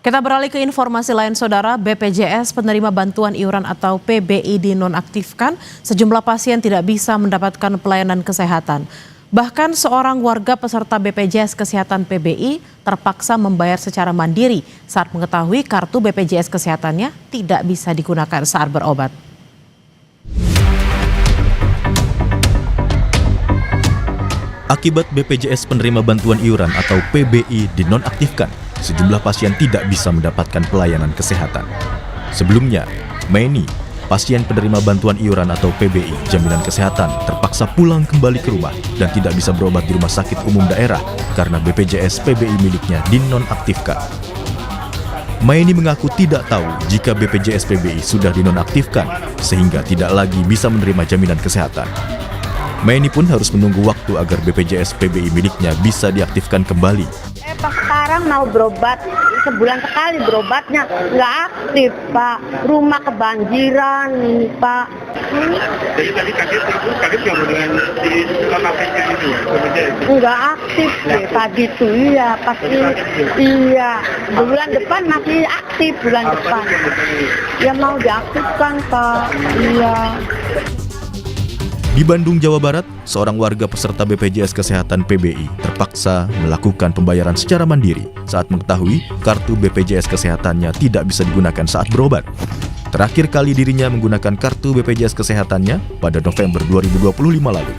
Kita beralih ke informasi lain, Saudara. BPJS penerima bantuan iuran atau PBI dinonaktifkan. Sejumlah pasien tidak bisa mendapatkan pelayanan kesehatan. Bahkan seorang warga peserta BPJS Kesehatan PBI terpaksa membayar secara mandiri saat mengetahui kartu BPJS Kesehatannya tidak bisa digunakan saat berobat. Akibat BPJS penerima bantuan iuran atau PBI dinonaktifkan, sejumlah pasien tidak bisa mendapatkan pelayanan kesehatan. Sebelumnya, Meni, pasien penerima bantuan iuran atau PBI jaminan kesehatan, terpaksa pulang kembali ke rumah dan tidak bisa berobat di rumah sakit umum daerah karena BPJS PBI miliknya dinonaktifkan. Meni mengaku tidak tahu jika BPJS PBI sudah dinonaktifkan sehingga tidak lagi bisa menerima jaminan kesehatan. Meni pun harus menunggu waktu agar BPJS PBI miliknya bisa diaktifkan kembali. Pas sekarang mau berobat, sebulan sekali berobatnya, nggak aktif, Pak. Rumah kebanjiran, ini, Pak. Jadi tadi kaget nggak dengan di nonaktifkan itu ya? Nggak aktif deh, tadi itu iya, pasti iya. Bulan depan masih aktif, bulan depan. Ya mau diaktifkan, Pak. Iya. Di Bandung, Jawa Barat, seorang warga peserta BPJS Kesehatan PBI terpaksa melakukan pembayaran secara mandiri saat mengetahui kartu BPJS Kesehatannya tidak bisa digunakan saat berobat. Terakhir kali dirinya menggunakan kartu BPJS Kesehatannya pada November 2025 lalu.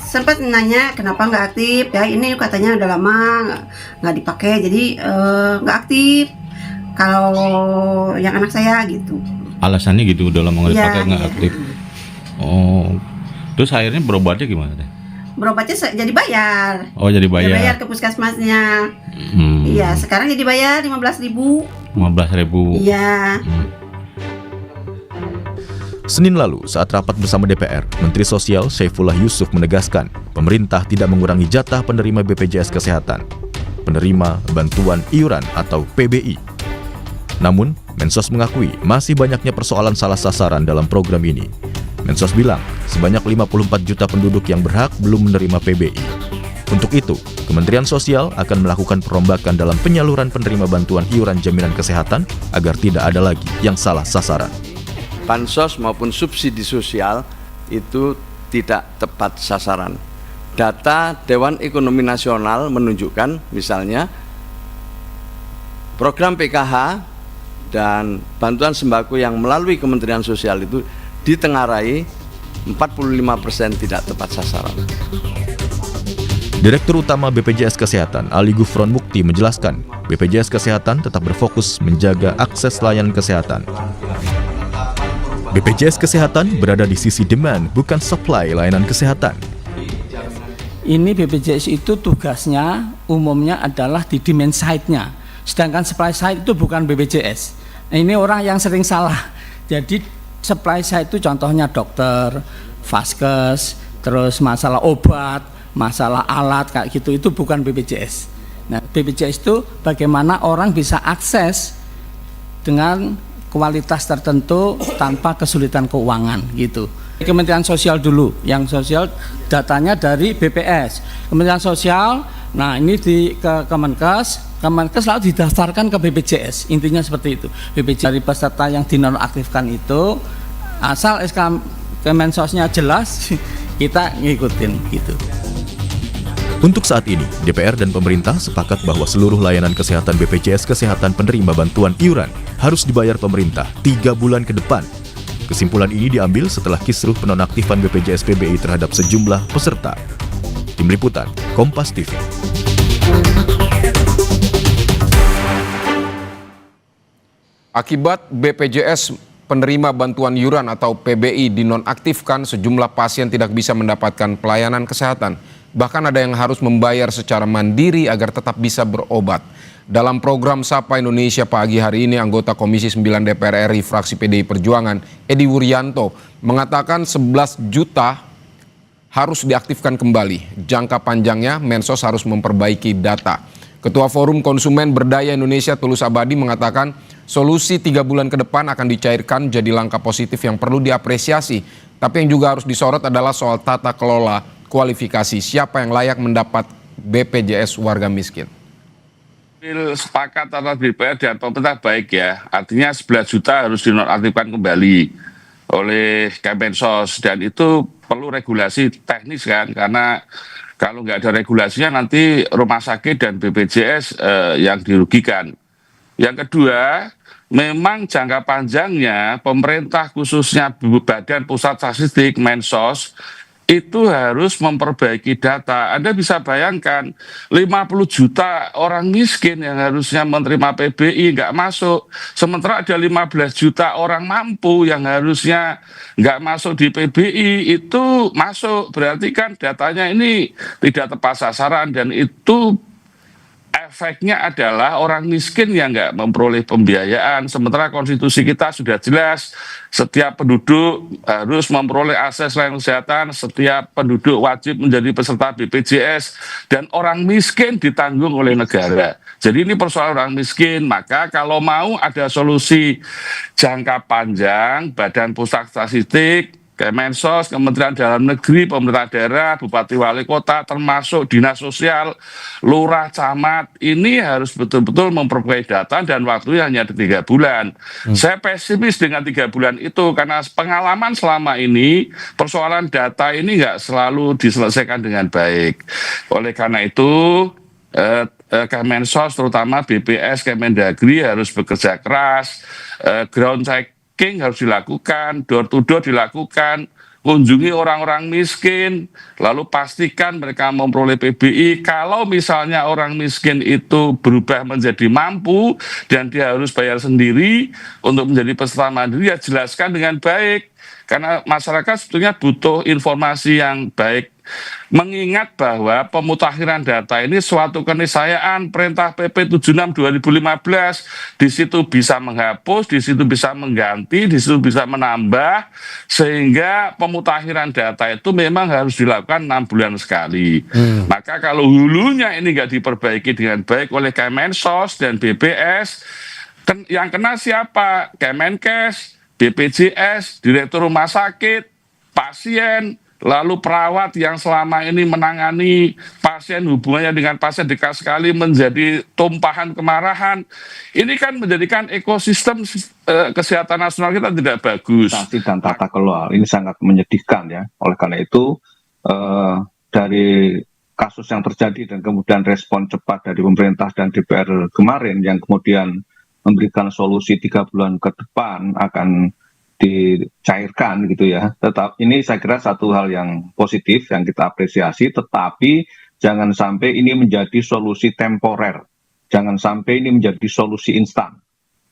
Sempat nanya kenapa nggak aktif, ya ini katanya udah lama nggak dipakai, jadi nggak aktif. Kalau yang anak saya gitu. Alasannya gitu, udah lama nggak dipakai, nggak aktif. Oh, terus akhirnya berobatnya gimana deh? Berobatnya jadi bayar. Oh, jadi bayar. Ya, bayar ke puskesmasnya. Iya, sekarang jadi bayar 15.000. 15.000. Iya. Senin lalu, saat rapat bersama DPR, Menteri Sosial Syaifullah Yusuf menegaskan pemerintah tidak mengurangi jatah penerima BPJS Kesehatan, penerima bantuan iuran atau PBI. Namun, Mensos mengakui masih banyaknya persoalan salah sasaran dalam program ini. Mensos bilang, sebanyak 54 juta penduduk yang berhak belum menerima PBI. Untuk itu, Kementerian Sosial akan melakukan perombakan dalam penyaluran penerima bantuan iuran jaminan kesehatan agar tidak ada lagi yang salah sasaran. Bansos maupun subsidi sosial itu tidak tepat sasaran. Data Dewan Ekonomi Nasional menunjukkan misalnya program PKH dan bantuan sembako yang melalui Kementerian Sosial itu ditengarai 45% tidak tepat sasaran. Direktur Utama BPJS Kesehatan Ali Gufron Mukti menjelaskan, BPJS Kesehatan tetap berfokus menjaga akses layanan kesehatan. BPJS Kesehatan berada di sisi demand, bukan supply layanan kesehatan. Ini BPJS itu tugasnya umumnya adalah di demand side-nya, sedangkan supply side itu bukan BPJS. Nah, ini orang yang sering salah. Jadi supply side itu contohnya dokter, vaskes, terus masalah obat, masalah alat kayak gitu, itu bukan BPJS. Nah, BPJS itu bagaimana orang bisa akses dengan kualitas tertentu tanpa kesulitan keuangan gitu. Kementerian Sosial dulu, yang sosial datanya dari BPS. Kementerian Sosial, nah ini di ke Kemenkes lalu didaftarkan ke BPJS, intinya seperti itu. BPJS dari peserta yang dinonaktifkan itu, asal SK Kemensosnya jelas, kita ngikutin gitu. Untuk saat ini, DPR dan pemerintah sepakat bahwa seluruh layanan kesehatan BPJS Kesehatan penerima bantuan iuran harus dibayar pemerintah 3 bulan ke depan. Kesimpulan ini diambil setelah kisruh penonaktifan BPJS PBI terhadap sejumlah peserta. Tim Liputan, Kompas TV. Akibat BPJS penerima bantuan iuran atau PBI dinonaktifkan, sejumlah pasien tidak bisa mendapatkan pelayanan kesehatan. Bahkan ada yang harus membayar secara mandiri agar tetap bisa berobat. Dalam program Sapa Indonesia pagi hari ini, anggota Komisi 9 DPR RI fraksi PDI Perjuangan, Edi Wuryanto, mengatakan 11 juta harus diaktifkan kembali. Jangka panjangnya, Mensos harus memperbaiki data. Ketua Forum Konsumen Berdaya Indonesia Tulus Abadi mengatakan solusi 3 bulan ke depan akan dicairkan jadi langkah positif yang perlu diapresiasi. Tapi yang juga harus disorot adalah soal tata kelola kualifikasi siapa yang layak mendapat BPJS warga miskin. Sepakat antara DPR dan pemerintah baik ya, artinya 11 juta harus dinonaktifkan kembali oleh Kemensos, dan itu perlu regulasi teknis kan, karena kalau nggak ada regulasinya nanti rumah sakit dan BPJS yang dirugikan. Yang kedua, memang jangka panjangnya pemerintah khususnya Badan Pusat Statistik Mensos itu harus memperbaiki data. Anda bisa bayangkan 50 juta orang miskin yang harusnya menerima PBI nggak masuk. Sementara ada 15 juta orang mampu yang harusnya nggak masuk di PBI itu masuk. Berarti kan datanya ini tidak tepat sasaran, dan itu efeknya adalah orang miskin yang nggak memperoleh pembiayaan. Sementara konstitusi kita sudah jelas, setiap penduduk harus memperoleh akses layanan kesehatan, setiap penduduk wajib menjadi peserta BPJS, dan orang miskin ditanggung oleh negara. Jadi ini persoalan orang miskin. Maka kalau mau ada solusi jangka panjang, Badan Pusat Statistik, Kemensos, Kementerian Dalam Negeri, pemerintah daerah, bupati wali kota, termasuk dinas sosial, lurah, camat, ini harus betul-betul memperbaiki data, dan waktunya hanya 3 bulan. Saya pesimis dengan 3 bulan itu, karena pengalaman selama ini persoalan data ini nggak selalu diselesaikan dengan baik. Oleh karena itu Kemensos, terutama BPS, Kemendagri harus bekerja keras, ground check harus dilakukan, door to door dilakukan, kunjungi orang-orang miskin, lalu pastikan mereka memperoleh PBI. Kalau misalnya orang miskin itu berubah menjadi mampu dan dia harus bayar sendiri untuk menjadi peserta mandiri, ya jelaskan dengan baik. Karena masyarakat sebetulnya butuh informasi yang baik. Mengingat bahwa pemutakhiran data ini suatu keniscayaan, perintah PP 76 2015, di situ bisa menghapus, di situ bisa mengganti, di situ bisa menambah, sehingga pemutakhiran data itu memang harus dilakukan 6 bulan sekali. Maka kalau hulunya ini nggak diperbaiki dengan baik oleh Kemensos dan BPS, yang kena siapa? Kemenkes, BPJS, Direktur Rumah Sakit, pasien, lalu perawat yang selama ini menangani pasien, hubungannya dengan pasien dekat sekali, menjadi tumpahan kemarahan. Ini kan menjadikan ekosistem kesehatan nasional kita tidak bagus. Dan tata kelola ini sangat menyedihkan ya. Oleh karena itu dari kasus yang terjadi dan kemudian respon cepat dari pemerintah dan DPR kemarin yang kemudian memberikan solusi 3 bulan ke depan akan dicairkan gitu ya. Tetap ini saya kira satu hal yang positif yang kita apresiasi, tetapi jangan sampai ini menjadi solusi temporer. Jangan sampai ini menjadi solusi instan.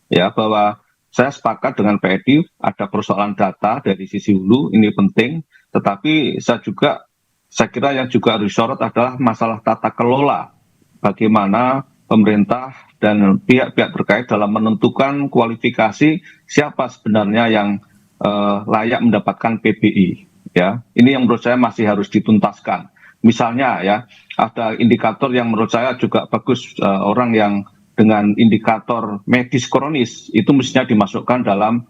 Ya, bahwa saya sepakat dengan Pak Edi, ada persoalan data dari sisi hulu, ini penting, tetapi saya kira yang juga harus disorot adalah masalah tata kelola. Bagaimana pemerintah dan pihak-pihak terkait dalam menentukan kualifikasi siapa sebenarnya yang layak mendapatkan PBI. Ya, ini yang menurut saya masih harus dituntaskan. Misalnya ya, ada indikator yang menurut saya juga bagus, orang yang dengan indikator medis kronis itu mestinya dimasukkan dalam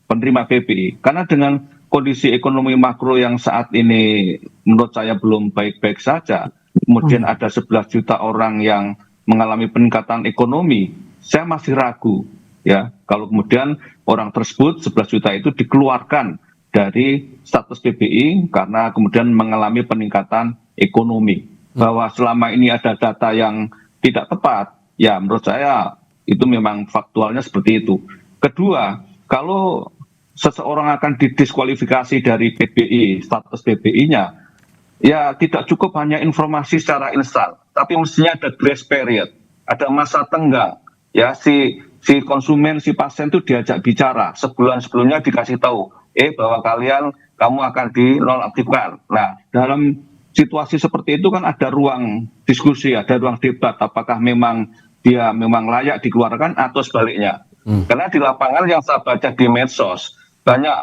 penerima PBI. Karena dengan kondisi ekonomi makro yang saat ini menurut saya belum baik-baik saja, kemudian ada 11 juta orang yang mengalami peningkatan ekonomi, saya masih ragu ya kalau kemudian orang tersebut 11 juta itu dikeluarkan dari status PBI karena kemudian mengalami peningkatan ekonomi. Bahwa selama ini ada data yang tidak tepat, ya menurut saya itu memang faktualnya seperti itu. Kedua, kalau seseorang akan didiskualifikasi dari PBI, status PBI-nya, ya tidak cukup hanya informasi secara instan, tapi mestinya ada grace period, ada masa tenggang. Ya, si konsumen, si pasien itu diajak bicara, sebulan sebelumnya dikasih tahu, bahwa kamu akan dinonaktifkan. Nah, dalam situasi seperti itu kan ada ruang diskusi, ada ruang debat, apakah memang dia memang layak dikeluarkan atau sebaliknya. Karena di lapangan yang saya baca di medsos, banyak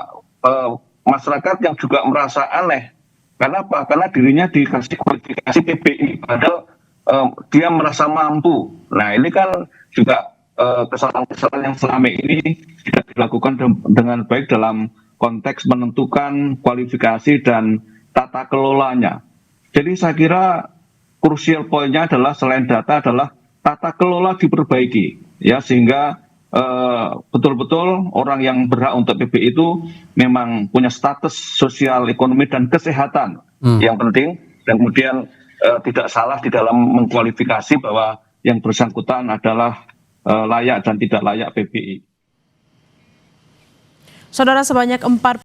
masyarakat yang juga merasa aneh. Karena apa? Karena dirinya dikasih kualifikasi PBI, padahal dia merasa mampu. Nah, ini kan juga kesalahan-kesalahan yang selama ini tidak dilakukan dengan baik dalam konteks menentukan kualifikasi dan tata kelolanya. Jadi saya kira crucial poinnya adalah selain data adalah tata kelola diperbaiki ya, sehingga betul-betul orang yang berhak untuk PBI itu memang punya status sosial, ekonomi, dan kesehatan yang penting, dan kemudian tidak salah di dalam mengkualifikasi bahwa yang bersangkutan adalah layak dan tidak layak PBI. Saudara, sebanyak 4